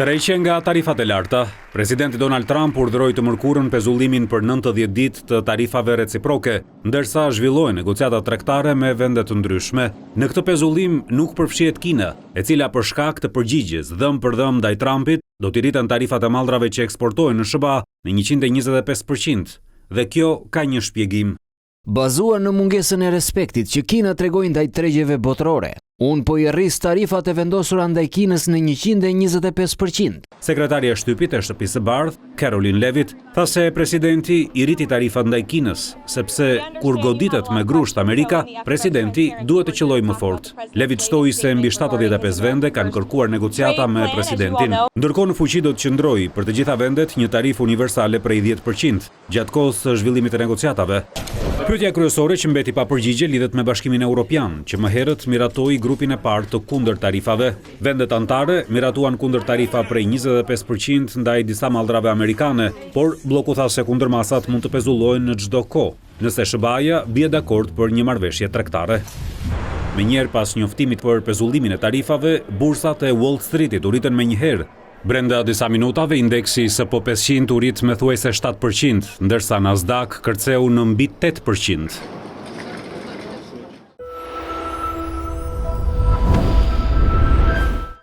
Tërheqje nga tarifat e larta, presidenti Donald Trump urdhëroi të mërkurën pezullimin për 90 ditë të tarifave reciproke, ndërsa zhvillojnë negociata tregtare me vende të ndryshme. Në këtë pezullim nuk përfshihet Kina, e cila për shkak të përgjigjes dhëm për dhëm ndaj Trumpit do t'i rriten tarifat e mallrave që eksportojnë në SBA në 125%, dhe kjo ka një shpjegim. Bazuar në mungesën e respektit që Kina tregoi ndaj tregjeve botërore, unë po i rris tarifat e vendosura ndaj Kinës në 125%. Sekretarja e shtypit e Shtëpisë së Bardhë, Caroline Levitt, tha se presidenti i rriti tarifat ndaj Kinës, sepse kur goditet me grusht Amerika, presidenti duhet të qellojë më fort. Levitt shtoi se mbi 75 vende kanë kërkuar negociata me presidentin, ndërkohë në fuqi do të qëndrojë për të gjitha vendet një tarifë universale prej 10% gjatë kohës së zhvillimit të negociatave. Pyetja kryesore që mbeti pa përgjigje lidhet me Bashkimin Evropian, që më herët miratoi grupin e parë të kundër tarifave. Vendet anëtare miratuan kundër tarifa prej 25% ndaj disa mallrave amerikane, por bloku tha se kundërmasat mund të pezullohen në çdo kohë, nëse SBA-ja bie dakord për një marrëveshje tregtare. Menjëherë pas njoftimit për pezullimin e tarifave, bursat e Wall Streetit u ritën menjëherë. Brenda disa minutave indeksi S&P 500 u rit me thuajse 7%, ndërsa Nasdaq kërceu në mbi 8%.